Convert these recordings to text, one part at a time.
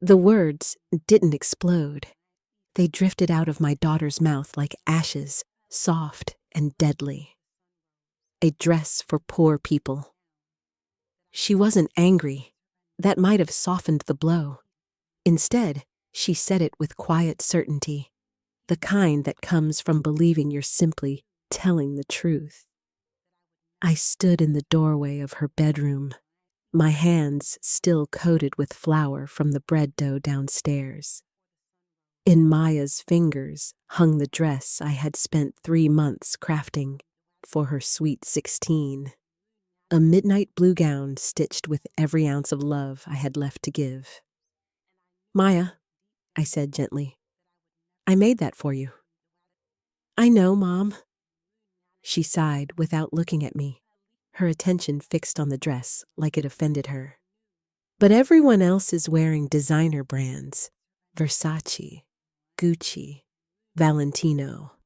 The words didn't explode. They drifted out of my daughter's mouth like ashes, soft and deadly. A dress for poor people. She wasn't angry. That might have softened the blow. Instead, she said it with quiet certainty, the kind that comes from believing you're simply telling the truth. I stood in the doorway of her bedroom, my hands still coated with flour from the bread dough downstairs. In Maya's fingers hung the dress I had spent 3 months crafting for her sweet 16. A midnight blue gown stitched with every ounce of love I had left to give. "Maya," I said gently, "I made that for you." "I know, Mom." She sighed without looking at me, her attention fixed on the dress like it offended her. "But everyone else is wearing designer brands. Versace, Gucci, Valentino.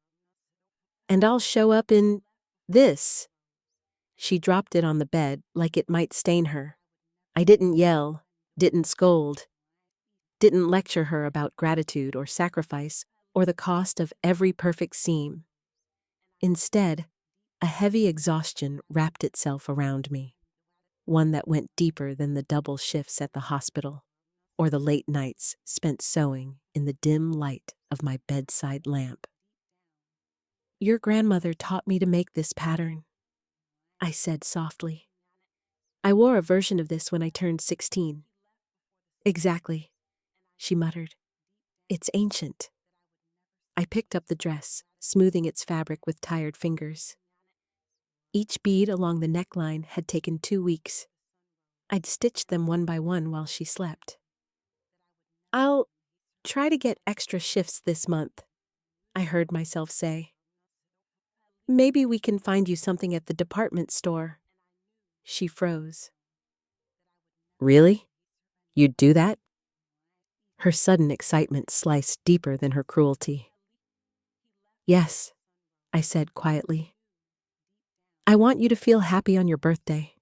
And I'll show up in this." She dropped it on the bed like it might stain her. I didn't yell, didn't scold, didn't lecture her about gratitude or sacrifice or the cost of every perfect seam. Instead, a heavy exhaustion wrapped itself around me, one that went deeper than the double shifts at the hospital or the late nights spent sewing in the dim light of my bedside lamp. "Your grandmother taught me to make this pattern," I said softly. "I wore a version of this when I turned 16. "Exactly," she muttered. "It's ancient." I picked up the dress, smoothing its fabric with tired fingers. Each bead along the neckline had taken 2 weeks. I'd stitched them one by one while she slept. "I'll try to get extra shifts this month," I heard myself say. "Maybe we can find you something at the department store." She froze. "Really? You'd do that?" Her sudden excitement sliced deeper than her cruelty. "Yes," I said quietly. "I want you to feel happy on your birthday."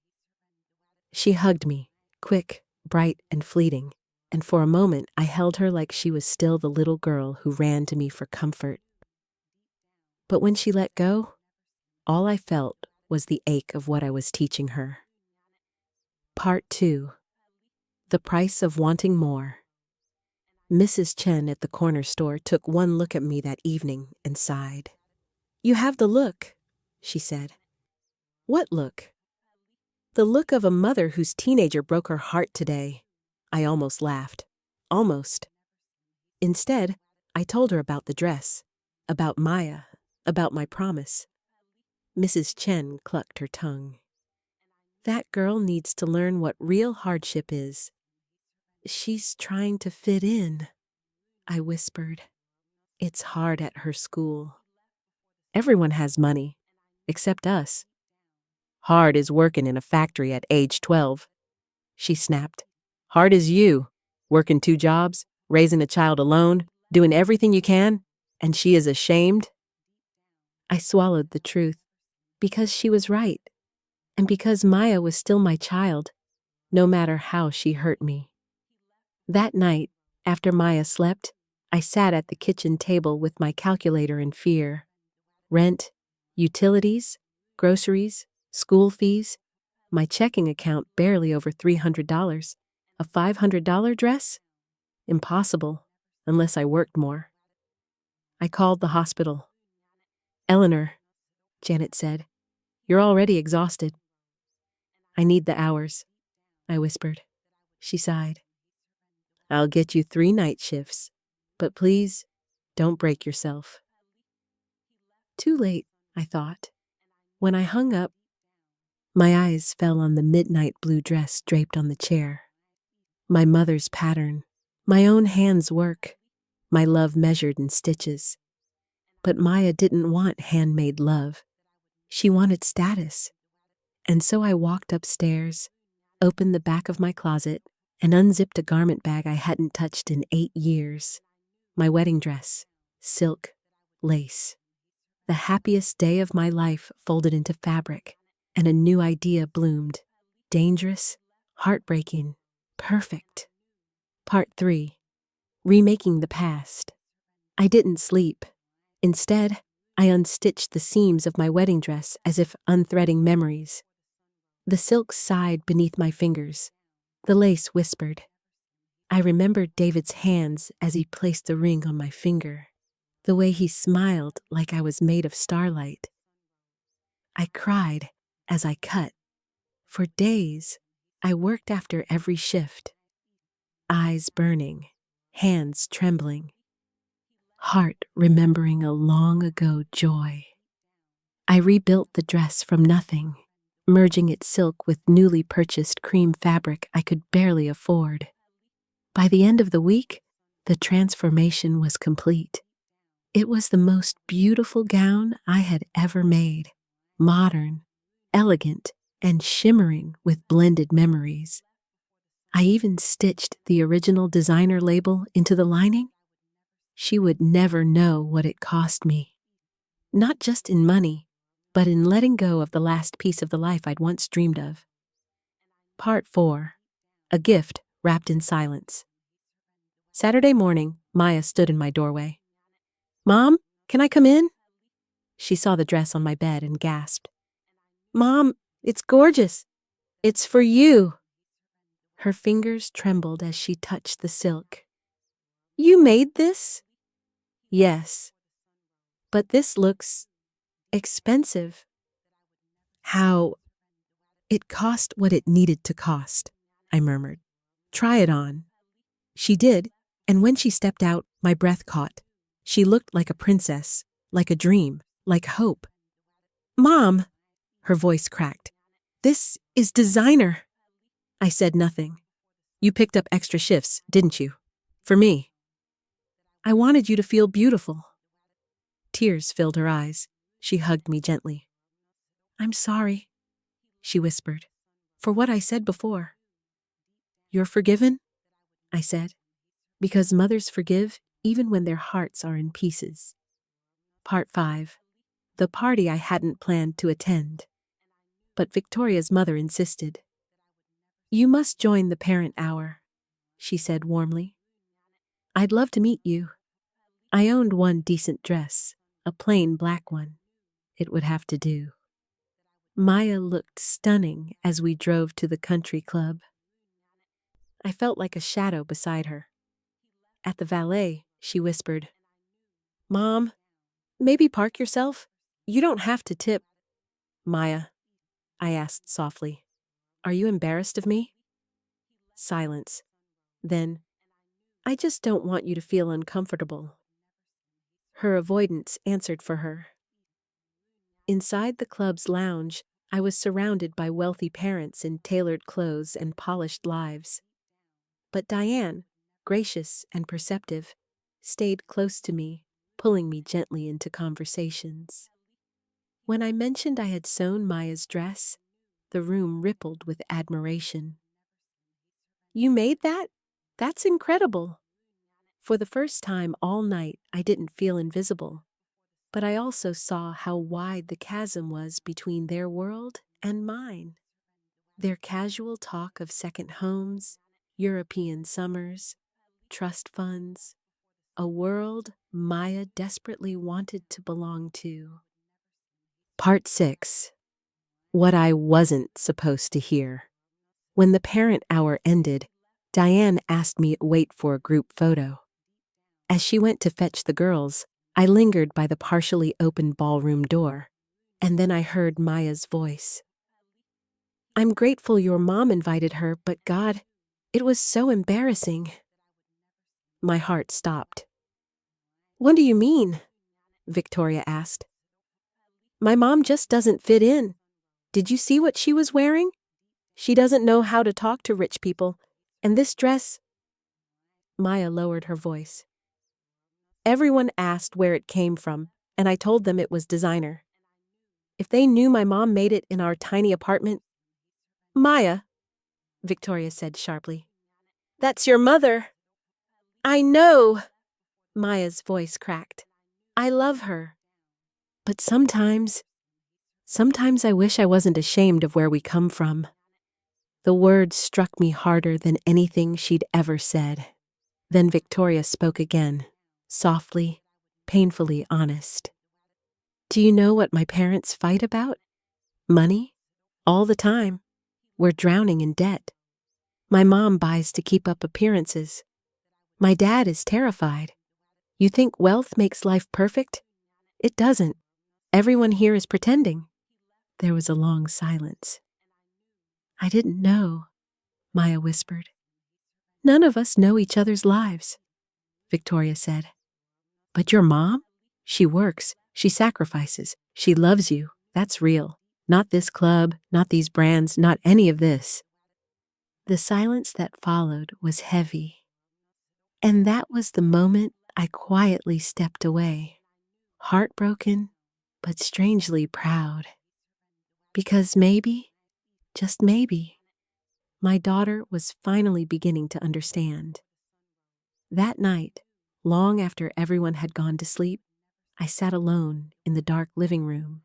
She hugged me, quick, bright, and fleeting, and for a moment I held her like she was still the little girl who ran to me for comfort. But when she let go, all I felt was the ache of what I was teaching her. Part 2. The Price of Wanting More. Mrs. Chen at the corner store took one look at me that evening and sighed. "You have the look," she said. "What look?" "The look of a mother whose teenager broke her heart today." I almost laughed. Almost. Instead, I told her about the dress, about Maya, about my promise. Mrs. Chen clucked her tongue. "That girl needs to learn what real hardship is." "She's trying to fit in," I whispered. "It's hard at her school. Everyone has money, except us." "Hard is working in a factory at age 12. She snapped. "Hard is you, working 2 jobs, raising a child alone, doing everything you can, and she is ashamed." I swallowed the truth, because she was right, and because Maya was still my child, no matter how she hurt me. That night, after Maya slept, I sat at the kitchen table with my calculator in fear. Rent, utilities, groceries, school fees, my checking account barely over $300. A $500 dress? Impossible, unless I worked more. I called the hospital. "Eleanor," Janet said, "you're already exhausted." "I need the hours," I whispered. She sighed. "I'll get you 3 night shifts, but please, don't break yourself." Too late, I thought. When I hung up, my eyes fell on the midnight blue dress draped on the chair. My mother's pattern, my own hand's work, my love measured in stitches. But Maya didn't want handmade love. She wanted status. And so I walked upstairs, opened the back of my closet, and unzipped a garment bag I hadn't touched in 8 years. My wedding dress, silk, lace. The happiest day of my life folded into fabric, and a new idea bloomed. Dangerous, heartbreaking, perfect. Part 3. Remaking the Past. I didn't sleep. Instead, I unstitched the seams of my wedding dress as if unthreading memories. The silk sighed beneath my fingers. The lace whispered. I remembered David's hands as he placed the ring on my finger, the way he smiled like I was made of starlight. I cried as I cut. For days, I worked after every shift, eyes burning, hands trembling, heart remembering a long ago joy. I rebuilt the dress from nothing, merging its silk with newly purchased cream fabric I could barely afford. By the end of the week, the transformation was complete. It was the most beautiful gown I had ever made, modern, elegant, and shimmering with blended memories. I even stitched the original designer label into the lining. She would never know what it cost me. Not just in money, but in letting go of the last piece of the life I'd once dreamed of. Part 4. A Gift Wrapped in Silence. Saturday morning, Maya stood in my doorway. "Mom, can I come in?" She saw the dress on my bed and gasped. "Mom, it's gorgeous. It's for you." Her fingers trembled as she touched the silk. "You made this?" "Yes. But this looks expensive." "How?" "It cost what it needed to cost," I murmured. "Try it on." She did, and when she stepped out, my breath caught. She looked like a princess, like a dream, like hope. "Mom," her voice cracked, "this is designer." I said nothing. "You picked up extra shifts, didn't you? For me." "I wanted you to feel beautiful." Tears filled her eyes. She hugged me gently. "I'm sorry," she whispered, "for what I said before." "You're forgiven?" I said, because mothers forgive even when their hearts are in pieces. Part 5. The party I hadn't planned to attend. But Victoria's mother insisted. "You must join the parent hour," she said warmly. "I'd love to meet you." I owned one decent dress, a plain black one. It would have to do. Maya looked stunning as we drove to the country club. I felt like a shadow beside her. At the valet, she whispered, "Mom, maybe park yourself? You don't have to tip." "Maya," I asked softly, "are you embarrassed of me?" Silence. Then, "I just don't want you to feel uncomfortable." Her avoidance answered for her. Inside the club's lounge, I was surrounded by wealthy parents in tailored clothes and polished lives. But Diane, gracious and perceptive, stayed close to me, pulling me gently into conversations. When I mentioned I had sewn Maya's dress, the room rippled with admiration. "You made that? That's incredible." For the first time all night, I didn't feel invisible, but I also saw how wide the chasm was between their world and mine. Their casual talk of second homes, European summers, trust funds, a world Maya desperately wanted to belong to. Part 6. What I wasn't supposed to hear. When the parent hour ended, Diane asked me to wait for a group photo. As she went to fetch the girls, I lingered by the partially open ballroom door, and then I heard Maya's voice. "I'm grateful your mom invited her, but God, it was so embarrassing." My heart stopped. "What do you mean?" Victoria asked. "My mom just doesn't fit in. Did you see what she was wearing? She doesn't know how to talk to rich people, and this dress—" Maya lowered her voice. "Everyone asked where it came from, and I told them it was designer. If they knew my mom made it in our tiny apartment—" "Maya," Victoria said sharply, "that's your mother." "I know," Maya's voice cracked. "I love her. But sometimes I wish I wasn't ashamed of where we come from." The words struck me harder than anything she'd ever said. Then Victoria spoke again, softly, painfully honest. Do you know what my parents fight about? Money? All the time. We're drowning in debt. My mom buys to keep up appearances. My dad is terrified. You think wealth makes life perfect? It doesn't. Everyone here is pretending. There was a long silence. I didn't know, Maya whispered. None of us know each other's lives, Victoria said. But your mom? She works, she sacrifices, she loves you. That's real. Not this club, not these brands, not any of this. The silence that followed was heavy. And that was the moment I quietly stepped away, heartbroken, but strangely proud. Because maybe, just maybe, my daughter was finally beginning to understand. That night, long after everyone had gone to sleep, I sat alone in the dark living room.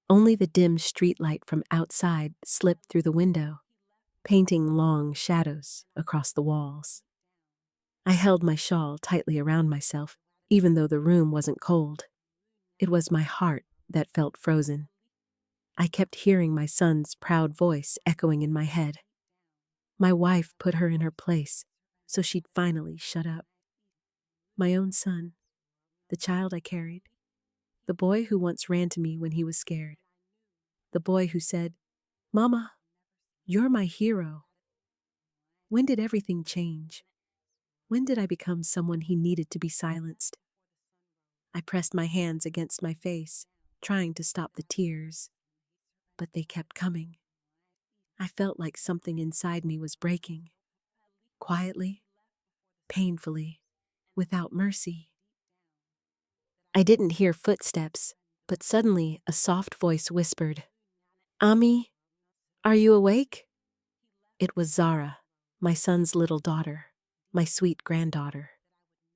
Only the dim streetlight from outside slipped through the window, painting long shadows across the walls. I held my shawl tightly around myself, even though the room wasn't cold. It was my heart that felt frozen. I kept hearing my son's proud voice echoing in my head. My wife put her in her place, so she'd finally shut up. My own son, the child I carried, the boy who once ran to me when he was scared, the boy who said, Mama, you're my hero. When did everything change? When did I become someone he needed to be silenced? I pressed my hands against my face, trying to stop the tears, but they kept coming. I felt like something inside me was breaking, quietly, painfully, without mercy. I didn't hear footsteps, but suddenly a soft voice whispered, Ami, are you awake? It was Zara, my son's little daughter, my sweet granddaughter.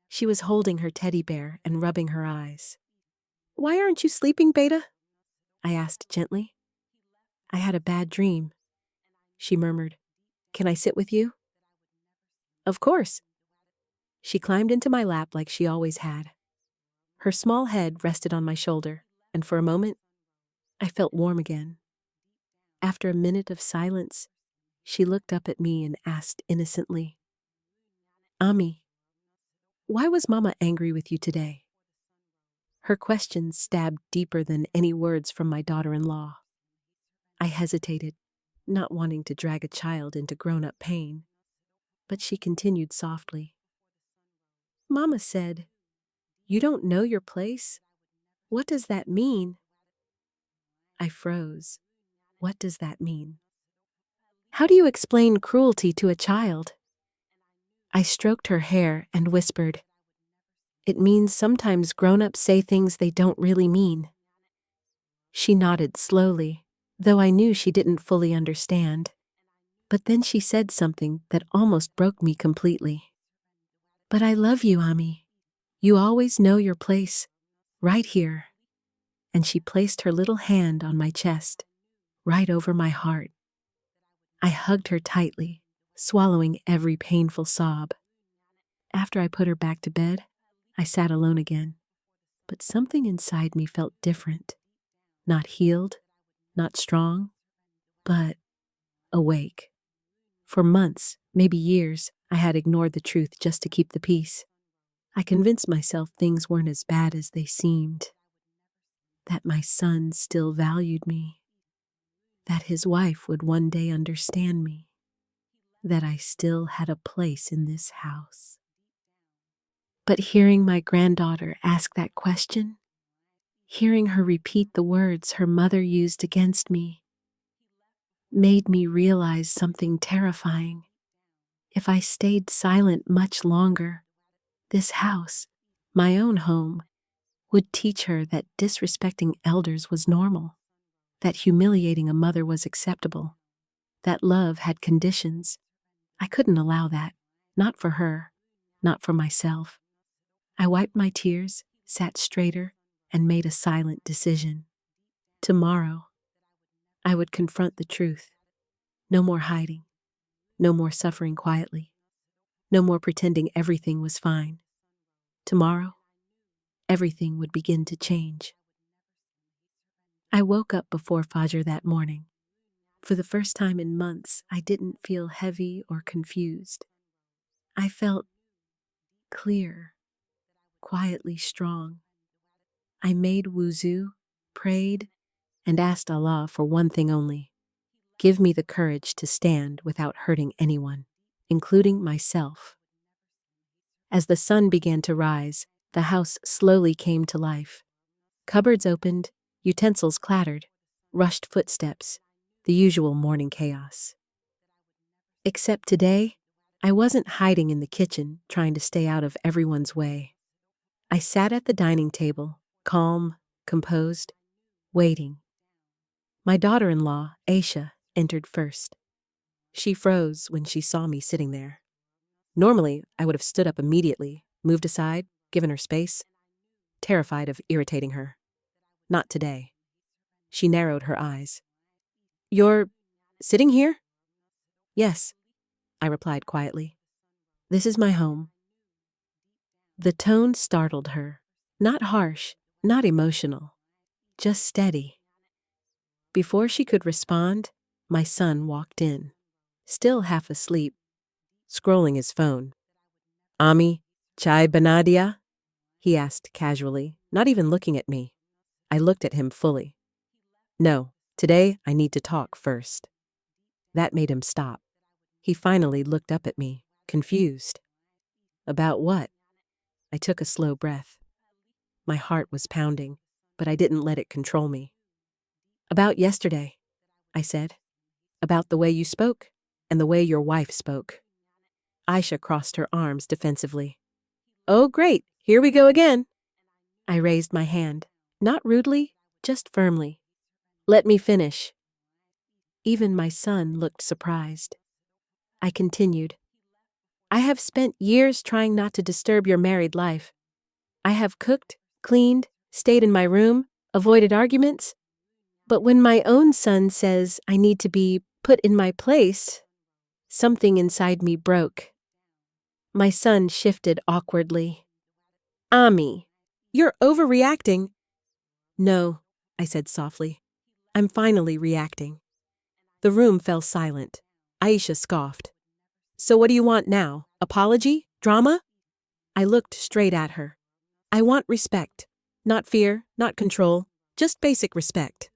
She was holding her teddy bear and rubbing her eyes. Why aren't you sleeping, Beta? I asked gently. I had a bad dream, she murmured. Can I sit with you? Of course. She climbed into my lap like she always had. Her small head rested on my shoulder, and for a moment, I felt warm again. After a minute of silence, she looked up at me and asked innocently, Ami, why was Mama angry with you today? Her question stabbed deeper than any words from my daughter-in-law. I hesitated, not wanting to drag a child into grown-up pain, but she continued softly. Mama said, you don't know your place? What does that mean? I froze. What does that mean? How do you explain cruelty to a child? I stroked her hair and whispered, it means sometimes grown-ups say things they don't really mean. She nodded slowly, though I knew she didn't fully understand. But then she said something that almost broke me completely. But I love you, Ami. You always know your place, right here. And she placed her little hand on my chest, right over my heart. I hugged her tightly, swallowing every painful sob. After I put her back to bed, I sat alone again. But something inside me felt different. Not healed, not strong, but awake. For months, maybe years, I had ignored the truth just to keep the peace. I convinced myself things weren't as bad as they seemed. That my son still valued me. That his wife would one day understand me. That I still had a place in this house. But hearing my granddaughter ask that question, hearing her repeat the words her mother used against me, made me realize something terrifying. If I stayed silent much longer, this house, my own home, would teach her that disrespecting elders was normal, that humiliating a mother was acceptable, that love had conditions. I couldn't allow that, not for her, not for myself. I wiped my tears, sat straighter, and made a silent decision. Tomorrow, I would confront the truth. No more hiding, no more suffering quietly. No more pretending everything was fine. Tomorrow, everything would begin to change. I woke up before Fajr that morning. For the first time in months, I didn't feel heavy or confused. I felt clear, quietly strong. I made wuzu, prayed, and asked Allah for one thing only. Give me the courage to stand without hurting anyone, including myself. As the sun began to rise, the house slowly came to life. Cupboards opened, utensils clattered, rushed footsteps, the usual morning chaos. Except today, I wasn't hiding in the kitchen trying to stay out of everyone's way. I sat at the dining table, calm, composed, waiting. My daughter-in-law, Aisha, entered first. She froze when she saw me sitting there. Normally, I would have stood up immediately, moved aside, given her space, terrified of irritating her. Not today. She narrowed her eyes. "You're sitting here?" "Yes," I replied quietly. "This is my home." The tone startled her. Not harsh, not emotional, just steady. Before she could respond, my son walked in, still half asleep, scrolling his phone. "Ami, chai bana dia?" he asked casually, not even looking at me. I looked at him fully. "No, today I need to talk first." That made him stop. He finally looked up at me, confused. "About what?" I took a slow breath. My heart was pounding, but I didn't let it control me. "About yesterday," I said. "About the way you spoke and the way your wife spoke." Aisha crossed her arms defensively. "Oh, great, here we go again." I raised my hand, not rudely, just firmly. "Let me finish." Even my son looked surprised. I continued. "I have spent years trying not to disturb your married life. I have cooked, cleaned, stayed in my room, avoided arguments. But when my own son says I need to be put in my place, something inside me broke." My son shifted awkwardly. "Ami, you're overreacting." "No," I said softly. "I'm finally reacting." The room fell silent. Aisha scoffed. "So what do you want now? Apology? Drama?" I looked straight at her. "I want respect. Not fear, not control, just basic respect."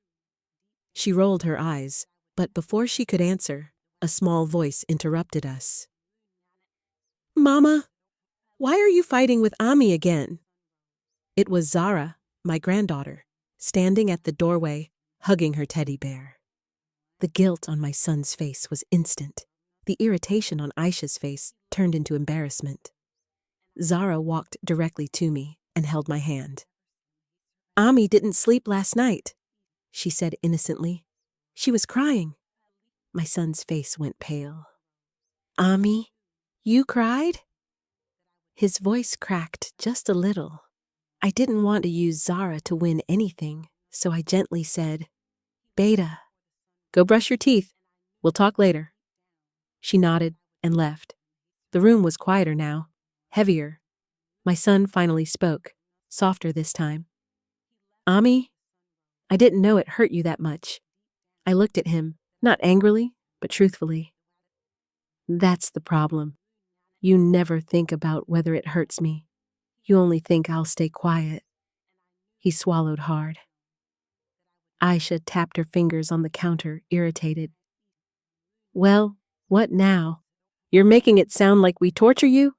She rolled her eyes, but before she could answer, a small voice interrupted us. "Mama, why are you fighting with Ami again?" It was Zara, my granddaughter, standing at the doorway, hugging her teddy bear. The guilt on my son's face was instant. The irritation on Aisha's face turned into embarrassment. Zara walked directly to me and held my hand. "Ami didn't sleep last night," she said innocently. "She was crying." My son's face went pale. "Ami, you cried?" His voice cracked just a little. I didn't want to use Zara to win anything, so I gently said, "Beta, go brush your teeth. We'll talk later." She nodded and left. The room was quieter now, heavier. My son finally spoke, softer this time. "Ami, I didn't know it hurt you that much." I looked at him, not angrily, but truthfully. "That's the problem. You never think about whether it hurts me. You only think I'll stay quiet." He swallowed hard. Aisha tapped her fingers on the counter, irritated. "Well, what now? You're making it sound like we torture you?"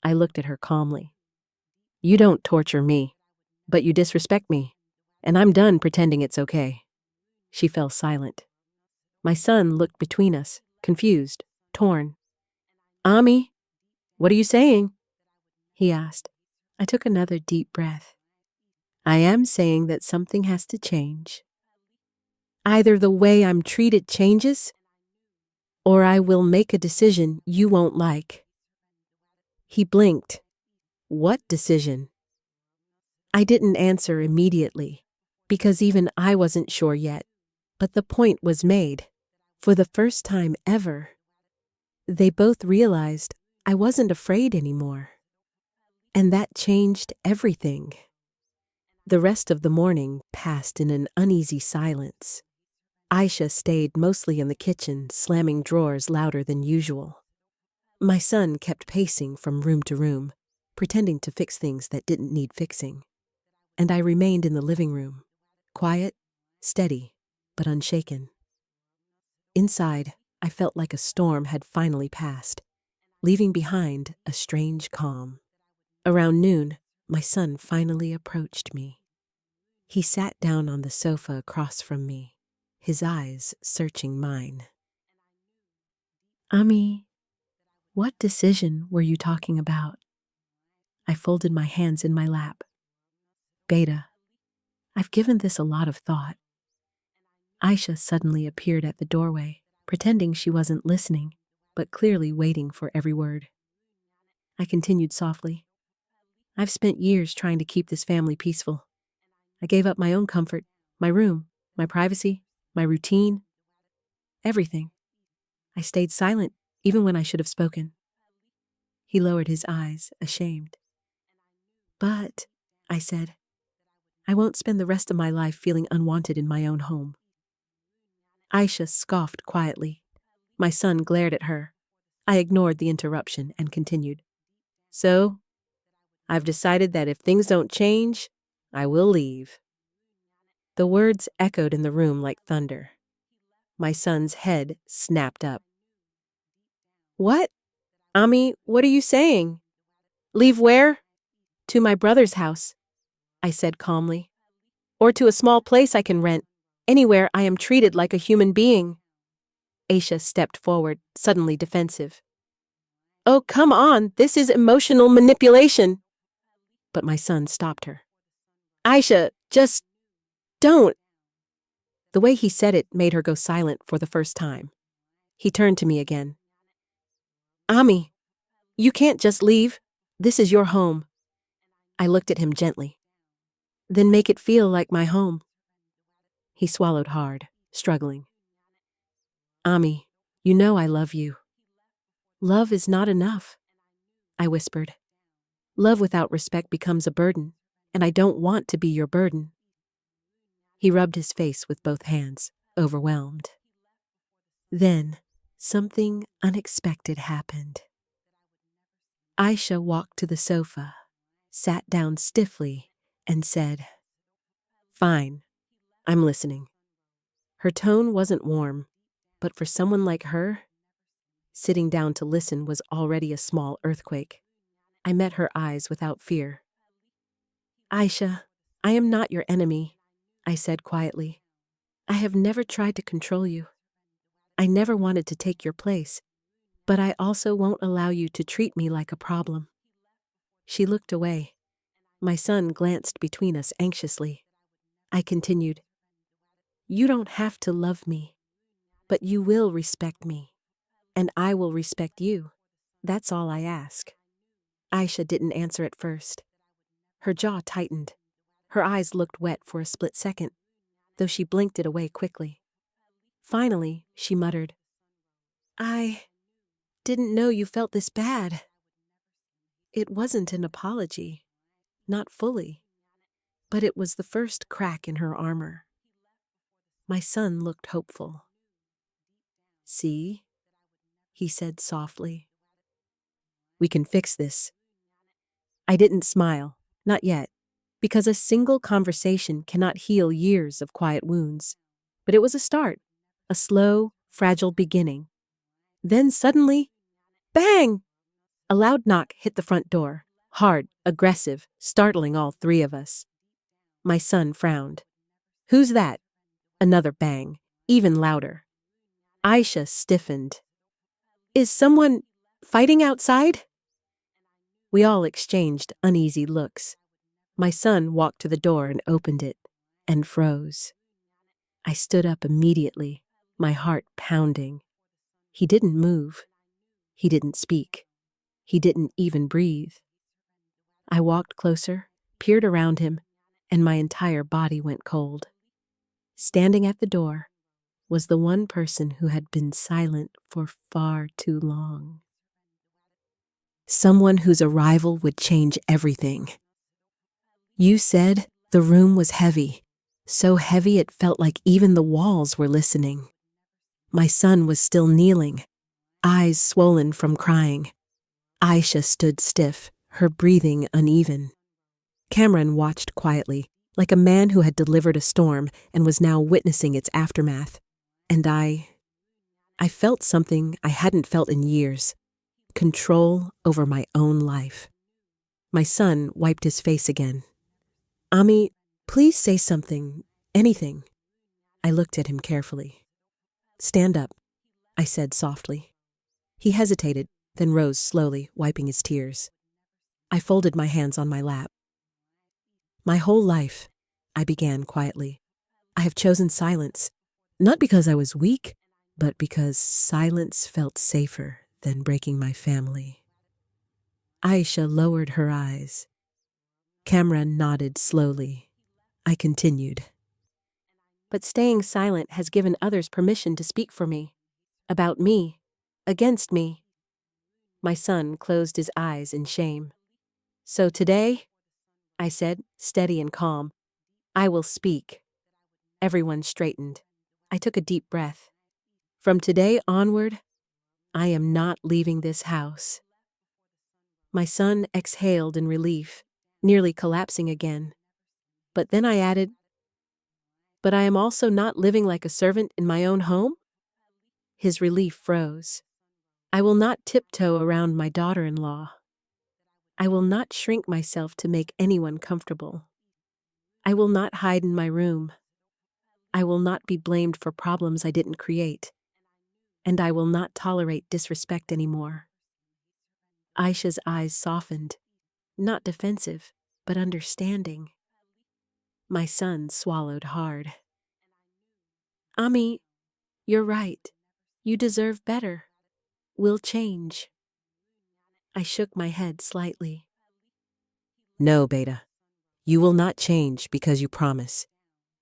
I looked at her calmly. "You don't torture me, but you disrespect me, and I'm done pretending it's okay." She fell silent. My son looked between us, confused, torn. "Ami, what are you saying?" he asked. I took another deep breath. "I am saying that something has to change. Either the way I'm treated changes, or I will make a decision you won't like." He blinked. "What decision?" I didn't answer immediately, because even I wasn't sure yet, but the point was made. For the first time ever, they both realized I wasn't afraid anymore. And that changed everything. The rest of the morning passed in an uneasy silence. Aisha stayed mostly in the kitchen, slamming drawers louder than usual. My son kept pacing from room to room, pretending to fix things that didn't need fixing. And I remained in the living room, quiet, steady, but unshaken. Inside, I felt like a storm had finally passed, leaving behind a strange calm. Around noon, my son finally approached me. He sat down on the sofa across from me, his eyes searching mine. Ami, what decision were you talking about? I folded my hands in my lap. Beta, I've given this a lot of thought. Aisha suddenly appeared at the doorway, pretending she wasn't listening, but clearly waiting for every word. I continued softly. I've spent years trying to keep this family peaceful. I gave up my own comfort, my room, my privacy, my routine, everything. I stayed silent, even when I should have spoken. He lowered his eyes, ashamed. But, I said, I won't spend the rest of my life feeling unwanted in my own home. Aisha scoffed quietly. My son glared at her. I ignored the interruption and continued. So, I've decided that if things don't change, I will leave. The words echoed in the room like thunder. My son's head snapped up. What? Ami, what are you saying? Leave where? To my brother's house, I said calmly. Or to a small place I can rent. Anywhere I am treated like a human being. Aisha stepped forward, suddenly defensive. Oh, come on, this is emotional manipulation. But my son stopped her. Aisha, just don't. The way he said it made her go silent for the first time. He turned to me again. Ami, you can't just leave. This is your home. I looked at him gently. Then make it feel like my home. He swallowed hard, struggling. Ami, you know I love you. Love is not enough, I whispered. Love without respect becomes a burden, and I don't want to be your burden. He rubbed his face with both hands, overwhelmed. Then, something unexpected happened. Aisha walked to the sofa, sat down stiffly, and said, Fine, I'm listening. Her tone wasn't warm, but for someone like her, sitting down to listen was already a small earthquake. I met her eyes without fear. Aisha, I am not your enemy, I said quietly. I have never tried to control you. I never wanted to take your place, but I also won't allow you to treat me like a problem. She looked away. My son glanced between us anxiously. I continued, You don't have to love me, but you will respect me, and I will respect you. That's all I ask. Aisha didn't answer at first. Her jaw tightened. Her eyes looked wet for a split second, though she blinked it away quickly. Finally, she muttered, I didn't know you felt this bad. It wasn't an apology, not fully, but it was the first crack in her armor. My son looked hopeful. See, he said softly. We can fix this. I didn't smile, not yet, because a single conversation cannot heal years of quiet wounds. But it was a start, a slow, fragile beginning. Then suddenly, bang! A loud knock hit the front door, hard, aggressive, startling all three of us. My son frowned. Who's that? Another bang, even louder. Aisha stiffened. Is someone fighting outside? We all exchanged uneasy looks. My son walked to the door and opened it, and froze. I stood up immediately, my heart pounding. He didn't move. He didn't speak. He didn't even breathe. I walked closer, peered around him, and my entire body went cold. Standing at the door was the one person who had been silent for far too long. someone whose arrival would change everything. You said the room was heavy, so heavy it felt like even the walls were listening. My son was still kneeling, eyes swollen from crying. Aisha stood stiff, her breathing uneven. Cameron watched quietly, like a man who had delivered a storm and was now witnessing its aftermath. And I felt something I hadn't felt in years. Control over my own life. My son wiped his face again. Ami, please say something, anything. I looked at him carefully. Stand up, I said softly. He hesitated, then rose slowly, wiping his tears. I folded my hands on my lap. My whole life, I began quietly, I have chosen silence, not because I was weak, but because silence felt safer than breaking my family. Aisha lowered her eyes. Cameron nodded slowly. I continued. But staying silent has given others permission to speak for me, about me, against me. My son closed his eyes in shame. So today, I said, steady and calm, I will speak. Everyone straightened. I took a deep breath. From today onward, I am not leaving this house. My son exhaled in relief, nearly collapsing again. But then I added, but I am also not living like a servant in my own home? His relief froze. I will not tiptoe around my daughter-in-law. I will not shrink myself to make anyone comfortable. I will not hide in my room. I will not be blamed for problems I didn't create. And I will not tolerate disrespect anymore. Aisha's eyes softened, not defensive, but understanding. My son swallowed hard. Ami, you're right. You deserve better. We'll change. I shook my head slightly. No, Beta. You will not change because you promise.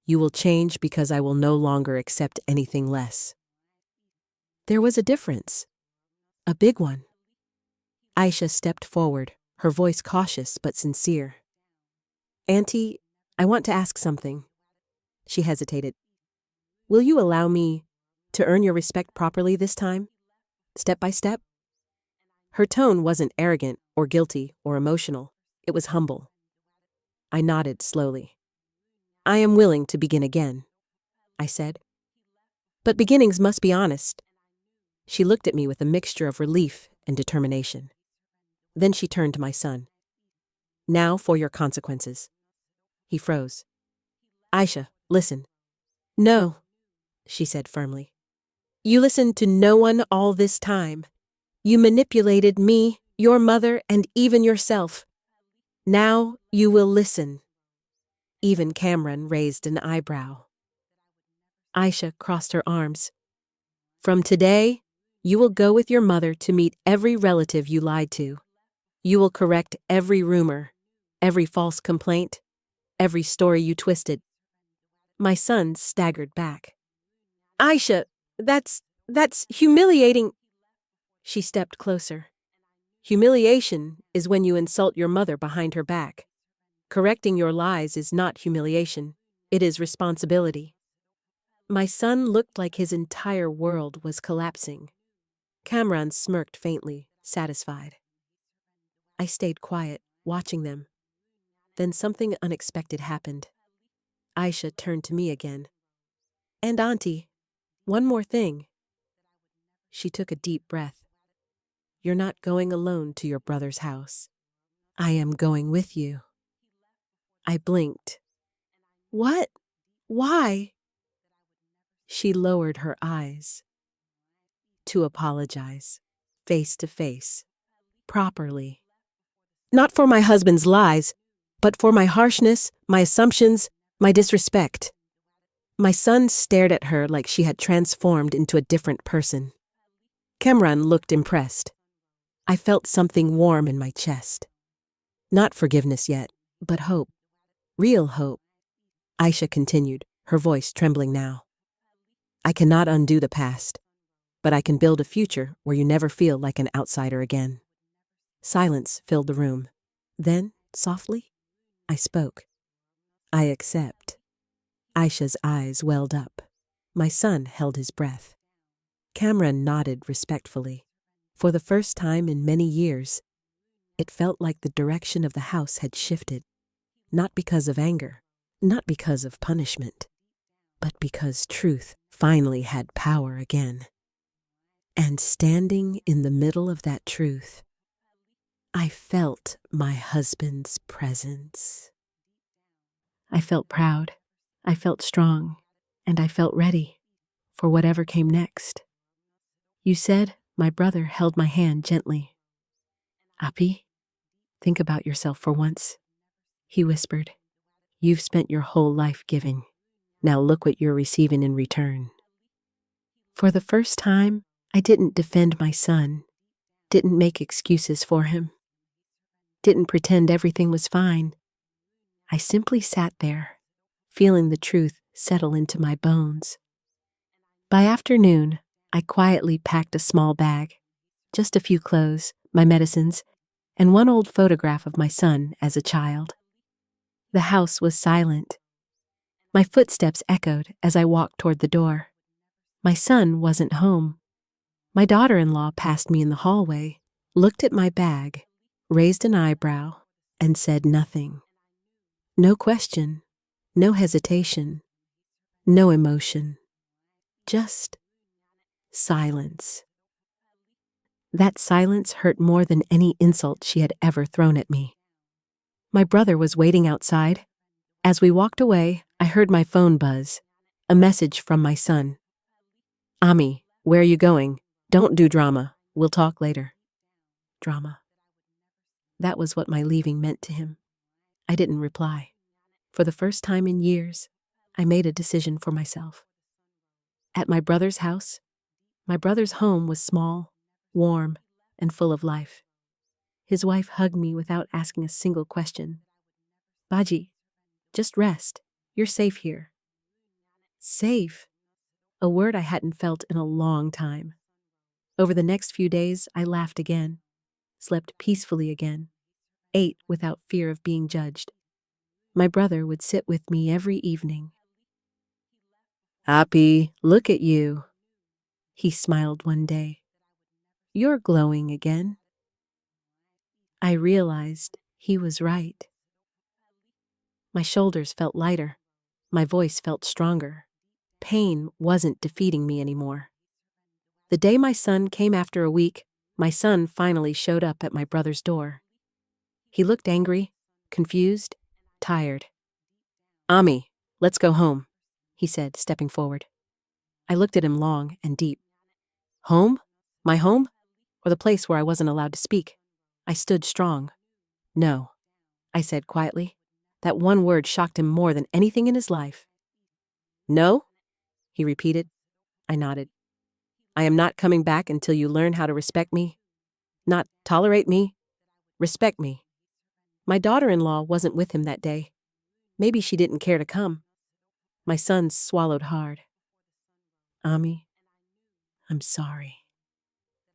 You will change because I will no longer accept anything less. There was a difference. A big one. Aisha stepped forward, her voice cautious but sincere. Auntie, I want to ask something. She hesitated. Will you allow me to earn your respect properly this time? Step by step? Her tone wasn't arrogant or guilty or emotional. It was humble. I nodded slowly. I am willing to begin again, I said. But beginnings must be honest. She looked at me with a mixture of relief and determination. Then she turned to my son. Now for your consequences. He froze. Aisha, listen. No, she said firmly. You listened to no one all this time. You manipulated me, your mother, and even yourself. Now you will listen. Even Cameron raised an eyebrow. Aisha crossed her arms. From today, you will go with your mother to meet every relative you lied to. You will correct every rumor, every false complaint, every story you twisted. My son staggered back. Aisha, that's humiliating. She stepped closer. Humiliation is when you insult your mother behind her back. Correcting your lies is not humiliation. It is responsibility. My son looked like his entire world was collapsing. Cameron smirked faintly, satisfied. I stayed quiet, watching them. Then something unexpected happened. Aisha turned to me again. And Auntie, one more thing. She took a deep breath. You're not going alone to your brother's house. I am going with you. I blinked. What? Why? She lowered her eyes. To apologize, face to face, properly. Not for my husband's lies, but for my harshness, my assumptions, my disrespect. My son stared at her like she had transformed into a different person. Cameron looked impressed. I felt something warm in my chest. Not forgiveness yet, but hope. Real hope. Aisha continued, her voice trembling now. I cannot undo the past, but I can build a future where you never feel like an outsider again. Silence filled the room. Then, softly, I spoke. I accept. Aisha's eyes welled up. My son held his breath. Cameron nodded respectfully. For the first time in many years, it felt like the direction of the house had shifted, not because of anger, not because of punishment, but because truth finally had power again. And standing in the middle of that truth, I felt my husband's presence. I felt proud, I felt strong, and I felt ready for whatever came next. You said my brother held my hand gently. Api, think about yourself for once, he whispered. You've spent your whole life giving. Now look what you're receiving in return. For the first time, I didn't defend my son, didn't make excuses for him, didn't pretend everything was fine. I simply sat there, feeling the truth settle into my bones. By afternoon, I quietly packed a small bag, just a few clothes, my medicines, and one old photograph of my son as a child. The house was silent. My footsteps echoed as I walked toward the door. My son wasn't home. My daughter-in-law passed me in the hallway, looked at my bag, raised an eyebrow, and said nothing. No question, no hesitation, no emotion, just silence. That silence hurt more than any insult she had ever thrown at me. My brother was waiting outside. As we walked away, I heard my phone buzz, a message from my son. Ami, where are you going? Don't do drama. We'll talk later. Drama. That was what my leaving meant to him. I didn't reply. For the first time in years, I made a decision for myself. At my brother's house, my brother's home was small, warm, and full of life. His wife hugged me without asking a single question. Baji, just rest. You're safe here. Safe? A word I hadn't felt in a long time. Over the next few days, I laughed again, slept peacefully again, ate without fear of being judged. My brother would sit with me every evening. Api, look at you. He smiled one day. You're glowing again. I realized he was right. My shoulders felt lighter. My voice felt stronger. Pain wasn't defeating me anymore. The day my son came after a week, my son finally showed up at my brother's door. He looked angry, confused, tired. Ami, let's go home, he said, stepping forward. I looked at him long and deep. Home? My home? Or the place where I wasn't allowed to speak? I stood strong. No, I said quietly. That one word shocked him more than anything in his life. No? He repeated. I nodded. I am not coming back until you learn how to respect me. Not tolerate me. Respect me. My daughter-in-law wasn't with him that day. Maybe she didn't care to come. My son swallowed hard. Ami, I'm sorry,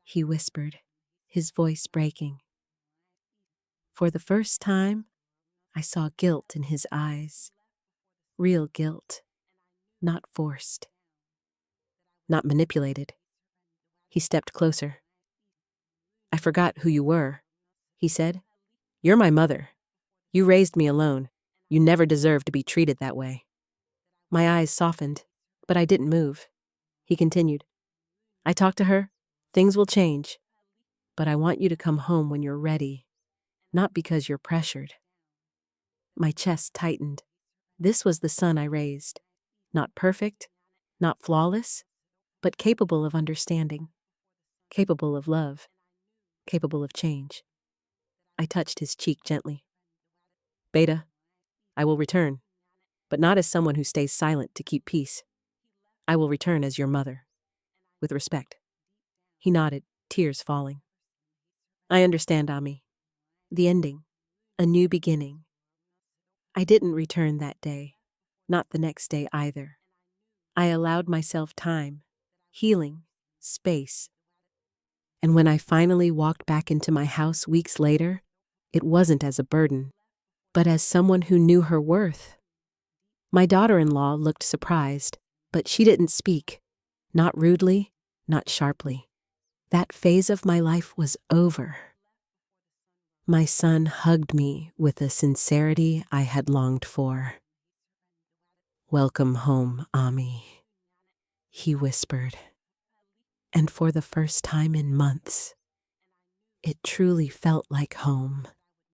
he whispered, his voice breaking. For the first time, I saw guilt in his eyes. Real guilt, not forced, not manipulated. He stepped closer. I forgot who you were, he said. You're my mother. You raised me alone. You never deserved to be treated that way. My eyes softened, but I didn't move. He continued. I talked to her. Things will change. But I want you to come home when you're ready, not because you're pressured. My chest tightened. This was the son I raised. Not perfect, not flawless, but capable of understanding, capable of love, capable of change. I touched his cheek gently. Beta, I will return, but not as someone who stays silent to keep peace. I will return as your mother, with respect. He nodded, tears falling. I understand, Ami. The ending, a new beginning. I didn't return that day, not the next day either. I allowed myself time, healing, space. And when I finally walked back into my house weeks later, it wasn't as a burden, but as someone who knew her worth. My daughter-in-law looked surprised, but she didn't speak. Not rudely, not sharply. That phase of my life was over. My son hugged me with a sincerity I had longed for. "Welcome home, Ami," he whispered. And for the first time in months, it truly felt like home.